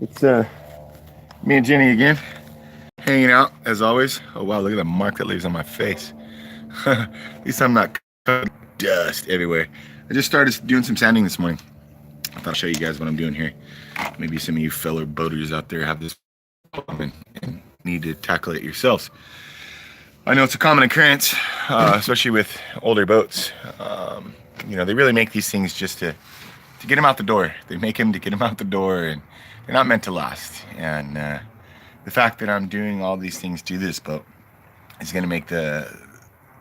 It's me and Jenny again, hanging out as always. Oh wow, look at the mark that leaves on my face. At least I'm not covered in dust everywhere. I just started doing some sanding this morning. I thought I'd show you guys what I'm doing here. Maybe some of you fellow boaters out there have this problem and need to tackle it yourselves. I know it's a common occurrence, especially with older boats. They really make these things just to get them out the door. They make them to get them out the door, and they're not meant to last. And the fact that I'm doing all these things to this boat is going to make the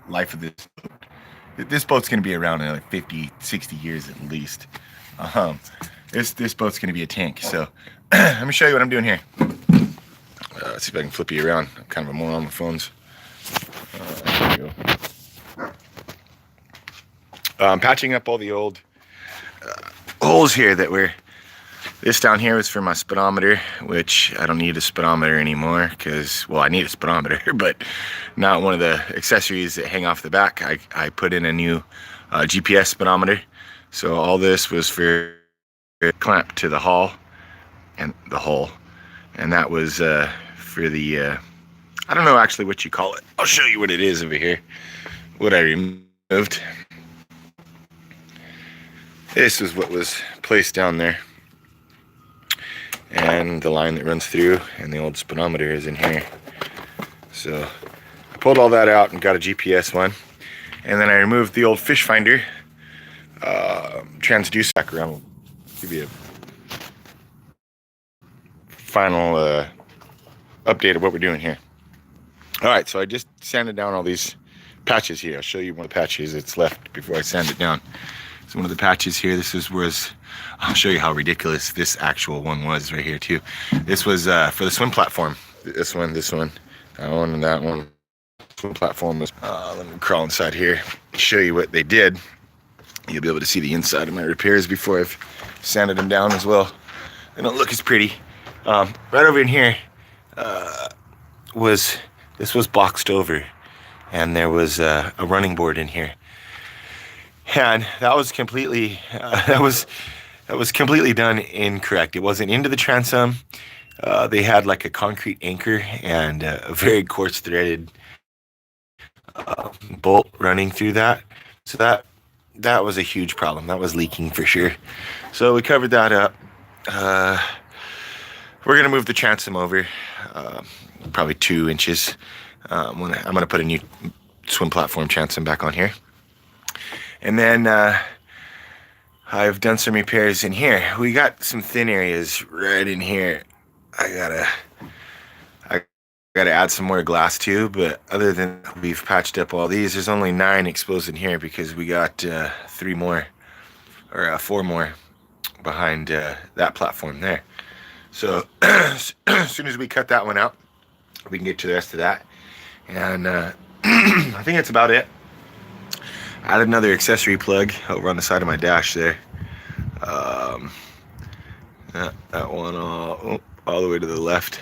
life of this boat. This boat's going to be around another 50, 60 years at least. This boat's going to be a tank. So let me show you what I'm doing here. Let's see if I can flip you around. I'm kind of a moron with phones. There we go. I'm patching up all the old holes here that were. This down here was for my speedometer, which I don't need a speedometer anymore because, well, I need a speedometer, but not one of the accessories that hang off the back. I put in a new GPS speedometer. So all this was for a clamp to the hull and the hull. And that was for the, I don't know actually what you call it. I'll show you what it is over here. What I removed. This is what was placed down there. And the line that runs through, and the old speedometer is in here. So I pulled all that out and got a GPS one. And then I removed the old fish finder transducer back around. I'll give you a final update of what we're doing here. All right, so I just sanded down all these patches here. I'll show you one of the patches that's left before I sand it down. So one of the patches here, I'll show you how ridiculous this actual one was right here too. This was for the swim platform. This one, that one, and that one. Swim platform was, let me crawl inside here, show you what they did. You'll be able to see the inside of my repairs before I've sanded them down as well. They don't look as pretty. Right over in here this was boxed over, and there was a running board in here. And that was completely completely done incorrect. It wasn't into the transom. They had like a concrete anchor and a very coarse threaded bolt running through that. So that was a huge problem. That was leaking for sure. So we covered that up. We're gonna move the transom over, probably 2 inches. I'm gonna put a new swim platform transom back on here. And then I've done some repairs in here. We got some thin areas right in here. I gotta add some more glass too, but other than we've patched up all these, there's only 9 exposed in here because we got 4 more behind that platform there. So as soon as we cut that one out, we can get to the rest of that. And I think that's about it. Added another accessory plug over on the side of my dash there. That one all the way to the left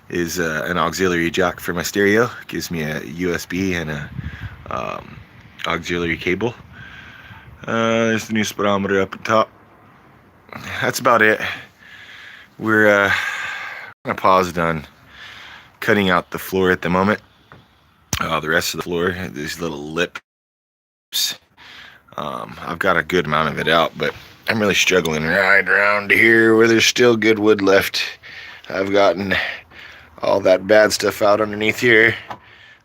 is an auxiliary jack for my stereo. Gives me a USB and a auxiliary cable. There's the new speedometer up at top. That's about it. We're gonna pause on cutting out the floor at the moment. The rest of the floor, these little lips. I've got a good amount of it out, but I'm really struggling right around here where there's still good wood left. I've gotten all that bad stuff out underneath here,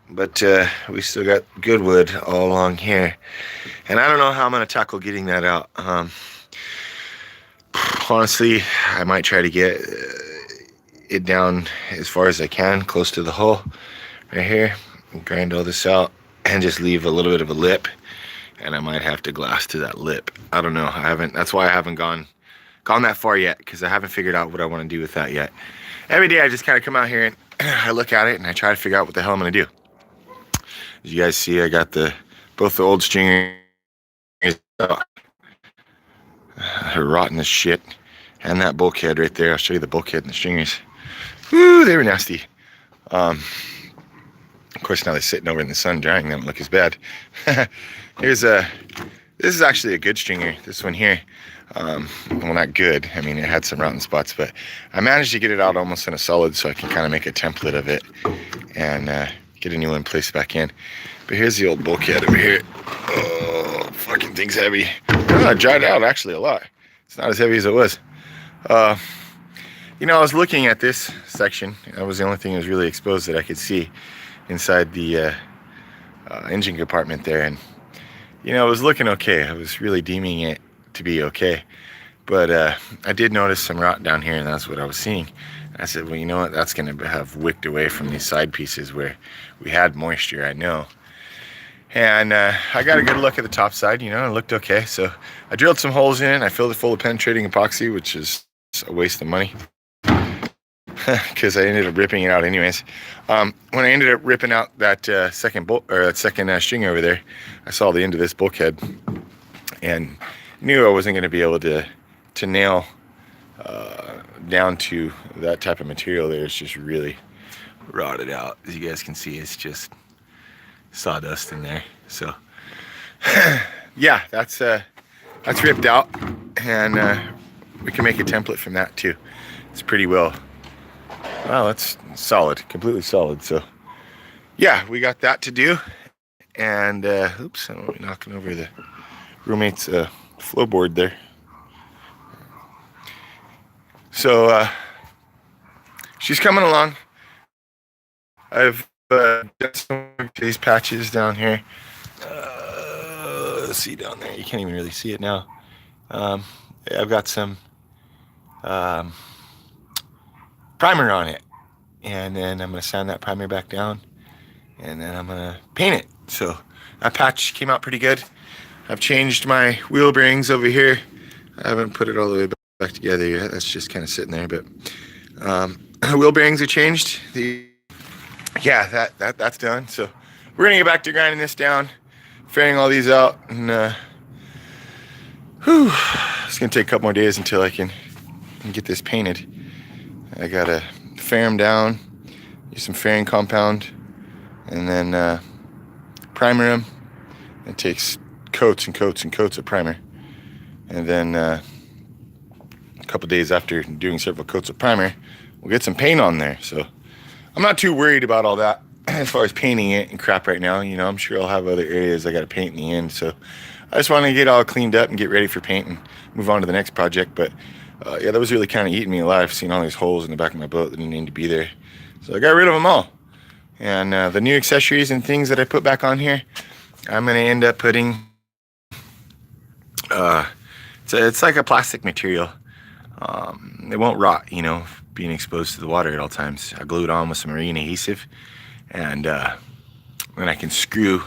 but we still got good wood all along here, and I don't know how I'm gonna tackle getting that out. Honestly, I might try to get it down as far as I can, close to the hull right here, and grind all this out and just leave a little bit of a lip. And I might have to glass to that lip. I don't know. That's why I haven't gone that far yet, because I haven't figured out what I want to do with that yet. Every day I just kind of come out here and I look at it and I try to figure out what the hell I'm going to do. As you guys see, I got both the old stringers rotten as shit, and that bulkhead right there. I'll show you the bulkhead and the stringers. Woo, they were nasty. Of course, now they're sitting over in the sun drying. They don't look as bad. This is actually a good stringer, this one here. Well, not good. I mean, it had some rotten spots, but I managed to get it out almost in a solid, so I can kind of make a template of it and get a new one placed back in. But here's the old bulkhead over here. Oh, fucking thing's heavy. Oh, it dried out actually a lot. It's not as heavy as it was. You know, I was looking at this section. That was the only thing that was really exposed that I could see inside the engine compartment there. And, you know, it was looking okay. I was really deeming it to be okay. But I did notice some rot down here, and that's what I was seeing. I said, well, you know what? That's going to have wicked away from these side pieces where we had moisture, I know. And I got a good look at the top side, you know, it looked okay. So I drilled some holes in. I filled it full of penetrating epoxy, which is a waste of money because I ended up ripping it out anyways. When I ended up ripping out that second string over there, I saw the end of this bulkhead and knew I wasn't going to be able to nail down to that type of material there. It's just really rotted out. As you guys can see, it's just sawdust in there. So yeah, that's ripped out, and we can make a template from that too. It's pretty well, it's solid, completely solid. So yeah, we got that to do. And oops, I'm knocking over the roommate's floorboard there. So she's coming along. I've done some of these patches down here. Let's see down there. You can't even really see it now. I've got some primer on it, and then I'm gonna sand that primer back down, and then I'm gonna paint it. So that patch came out pretty good. I've changed my wheel bearings over here. I haven't put it all the way back together yet. That's just kind of sitting there, but wheel bearings are changed. Yeah, that's done. So we're gonna get back to grinding this down, fairing all these out, and it's gonna take a couple more days until I can get this painted. I gotta fair them down, use some fairing compound, and then primer them. It takes coats and coats and coats of primer, and then a couple days after doing several coats of primer, we'll get some paint on there. So I'm not too worried about all that as far as painting it and crap right now. You know, I'm sure I'll have other areas I got to paint in the end. So I just want to get all cleaned up and get ready for paint and move on to the next project. But yeah, that was really kind of eating me alive, seeing all these holes in the back of my boat that didn't need to be there. So I got rid of them all. And the new accessories and things that I put back on here, I'm going to end up putting, it's like a plastic material. It won't rot, you know, being exposed to the water at all times. I glue it on with some marine adhesive, and then I can screw,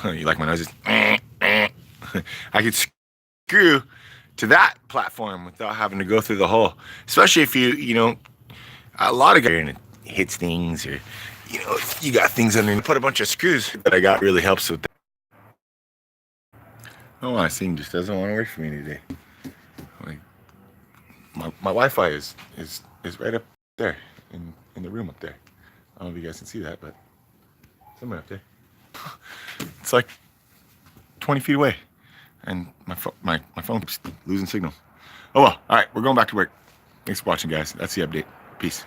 you like my noises? I can screw to that platform without having to go through the hole. Especially if you know, a lot of guys, and it hits things, or, you know, you got things underneath. Put a bunch of screws that I got really helps with that. Oh, my thing just doesn't want to work for me today. Like, my Wi-Fi is right up there in the room up there. I don't know if you guys can see that, but somewhere up there. It's like 20 feet away, and my phone keeps losing signal. Oh well. All right, we're going back to work. Thanks for watching, guys. That's the update. Peace.